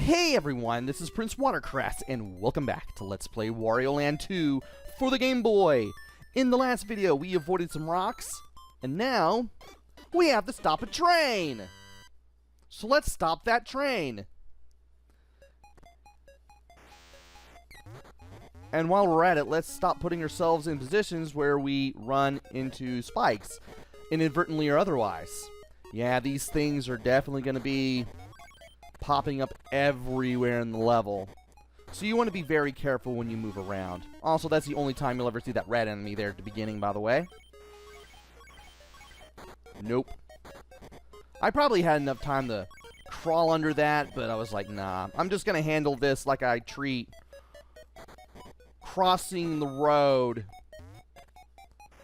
Hey everyone, this is PrinceWatercress, and welcome back to Let's Play Wario Land 2 for the Game Boy. In the last video, we avoided some rocks, and now we have to stop a train. So let's stop that train. And while we're at it, let's stop putting ourselves in positions where we run into spikes, inadvertently or otherwise. Yeah, these things are definitely going to be popping up everywhere in the level. So you want to be very careful when you move around. Also, that's the only time you'll ever see that red enemy there at the beginning, by the way. Nope. I probably had enough time to crawl under that, but I was like, nah. I'm just going to handle this like I treat crossing the road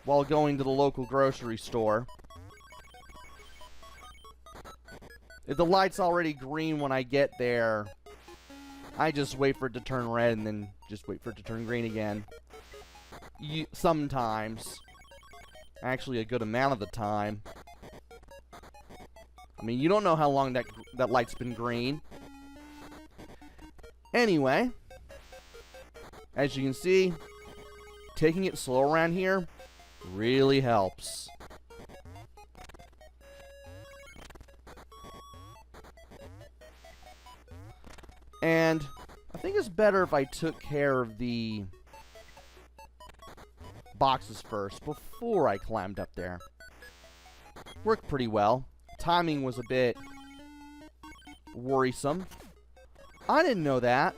while going to the local grocery store. If the light's already green when I get there, I just wait for it to turn red and then just wait for it to turn green again. Sometimes. Actually, a good amount of the time. I mean, you don't know how long that light's been green. Anyway, as you can see, taking it slow around here really helps. And I think it's better if I took care of the boxes first before I climbed up there. Worked pretty well. Timing was a bit worrisome. I didn't know that.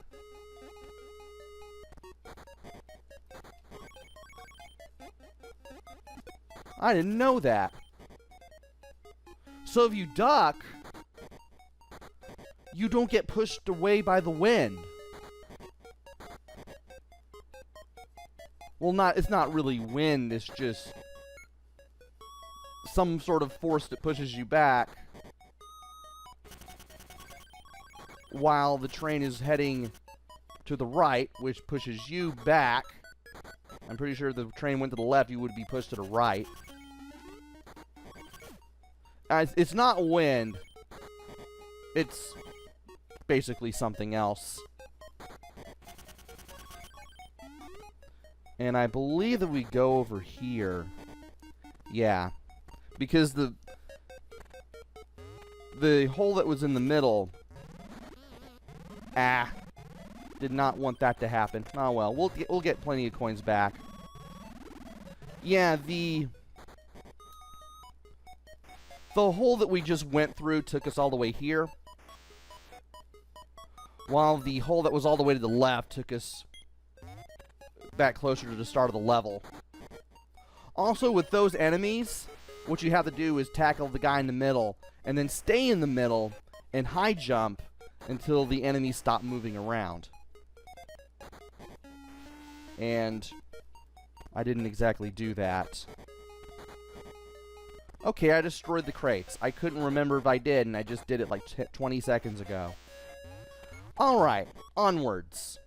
I didn't know that. So if you duck, you don't get pushed away by the wind. Well, it's not really wind, it's just some sort of force that pushes you back while the train is heading to the right, which pushes you back. I'm pretty sure if the train went to the left, you would be pushed to the right. It's not wind. It's basically something else. And I believe that we go over here. Yeah. Because the hole that was in the middle, did not want that to happen. Oh well, we'll get plenty of coins back. Yeah, the hole that we just went through took us all the way here, while the hole that was all the way to the left took us back closer to the start of the level. Also, with those enemies, what you have to do is tackle the guy in the middle, and then stay in the middle and high jump until the enemies stop moving around. And I didn't exactly do that. Okay, I destroyed the crates. I couldn't remember if I did, and I just did it like 20 seconds ago. Alright, onwards.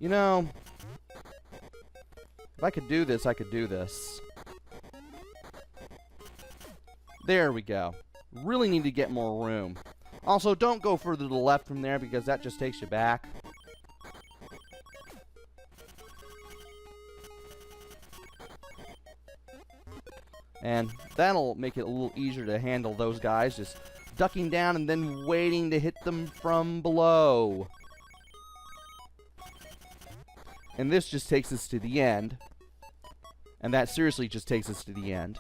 You know, if I could do this, I could do this. There we go. Really need to get more room. Also, don't go further to the left from there because that just takes you back. And that'll make it a little easier to handle those guys, just ducking down and then waiting to hit them from below. And this just takes us to the end. And that seriously just takes us to the end,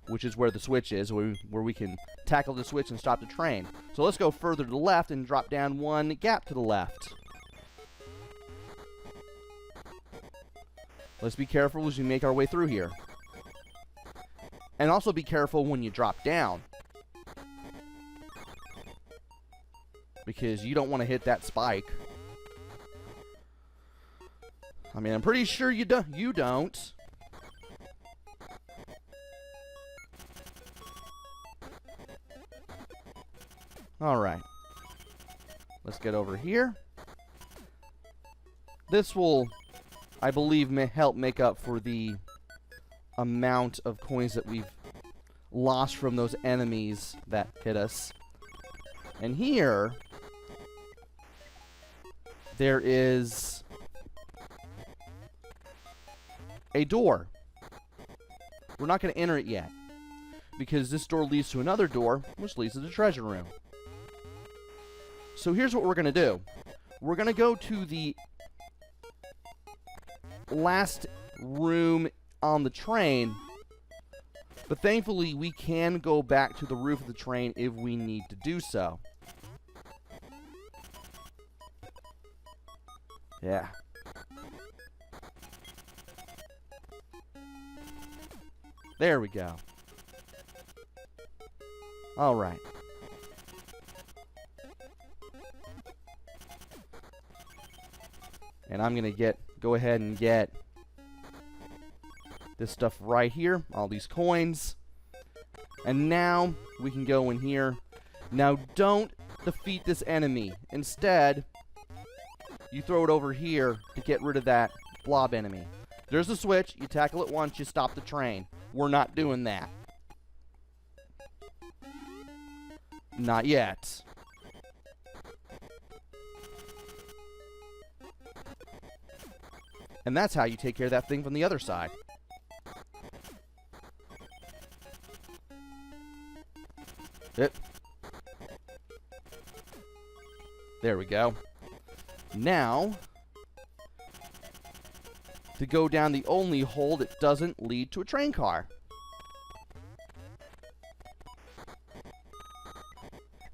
which is where the switch is, where we can tackle the switch and stop the train. So let's go further to the left and drop down one gap to the left. Let's be careful as we make our way through here. And also be careful when you drop down, because you don't want to hit that spike. I mean, I'm pretty sure you don't. Alright. Let's get over here. This will, I believe, help make up for the amount of coins that we've lost from those enemies that hit us. And here, there is a door. We're not going to enter it yet, because this door leads to another door, which leads to the treasure room. So here's what we're going to do. We're going to go to the last room on the train, but thankfully we can go back to the roof of the train if we need to do so. Yeah. There we go. All right. And I'm going to go ahead and get this stuff right here, all these coins. And now we can go in here. Now don't defeat this enemy. Instead, you throw it over here to get rid of that blob enemy. There's a switch. You tackle it once, you stop the train. We're not doing that. Not yet. And that's how you take care of that thing from the other side. Yep. There we go. Now, to go down the only hole that doesn't lead to a train car.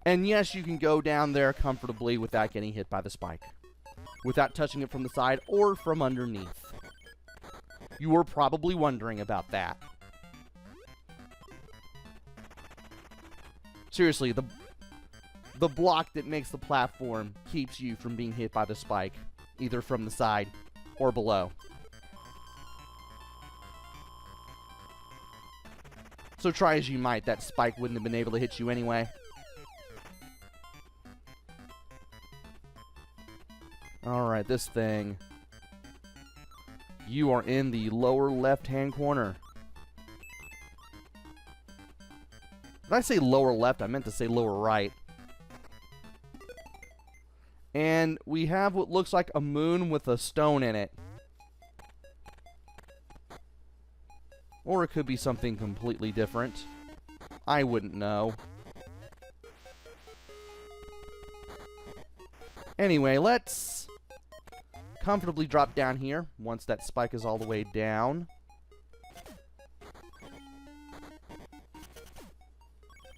And yes, you can go down there comfortably without getting hit by the spike. Without touching it from the side or from underneath. You were probably wondering about that. Seriously, the block that makes the platform keeps you from being hit by the spike, either from the side or below. So try as you might, that spike wouldn't have been able to hit you anyway. Alright, this thing. You are in the lower left-hand corner. Did I say lower left? I meant to say lower right. And we have what looks like a moon with a stone in it. Or it could be something completely different. I wouldn't know. Anyway, let's comfortably drop down here once that spike is all the way down.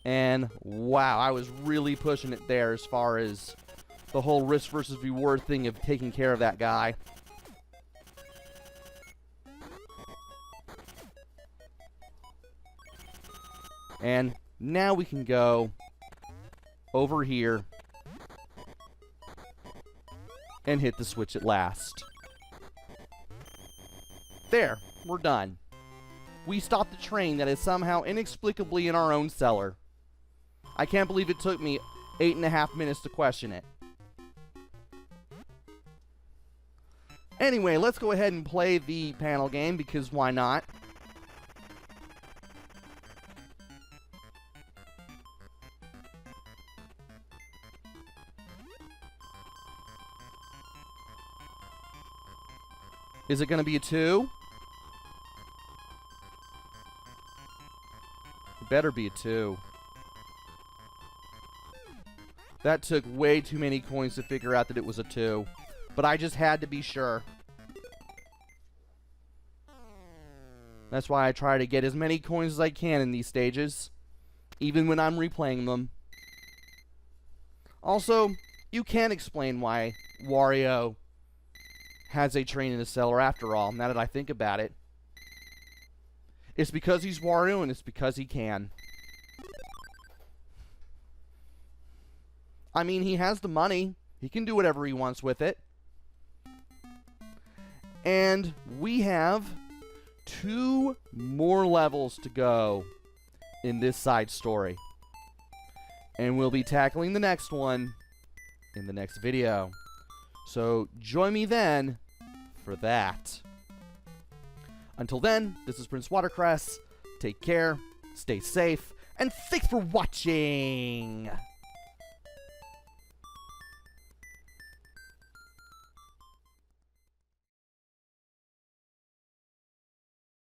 And wow, I was really pushing it there as far as the whole risk versus reward thing of taking care of that guy. And now we can go over here and hit the switch at last. There, we're done. We stopped the train that is somehow inexplicably in our own cellar. I can't believe it took me 8.5 minutes to question it. Anyway, let's go ahead and play the panel game, because why not? Is it going to be a 2? It better be a 2. That took way too many coins to figure out that it was a 2. But I just had to be sure. That's why I try to get as many coins as I can in these stages, even when I'm replaying them. Also, you can't explain why Wario has a train in the cellar after all, now that I think about it. It's because he's Wario, and it's because he can. I mean, he has the money. He can do whatever he wants with it. And we have 2 more levels to go in this side story. And we'll be tackling the next one in the next video. So join me then for that. Until then, this is PrinceWatercress. Take care, stay safe, and thanks for watching!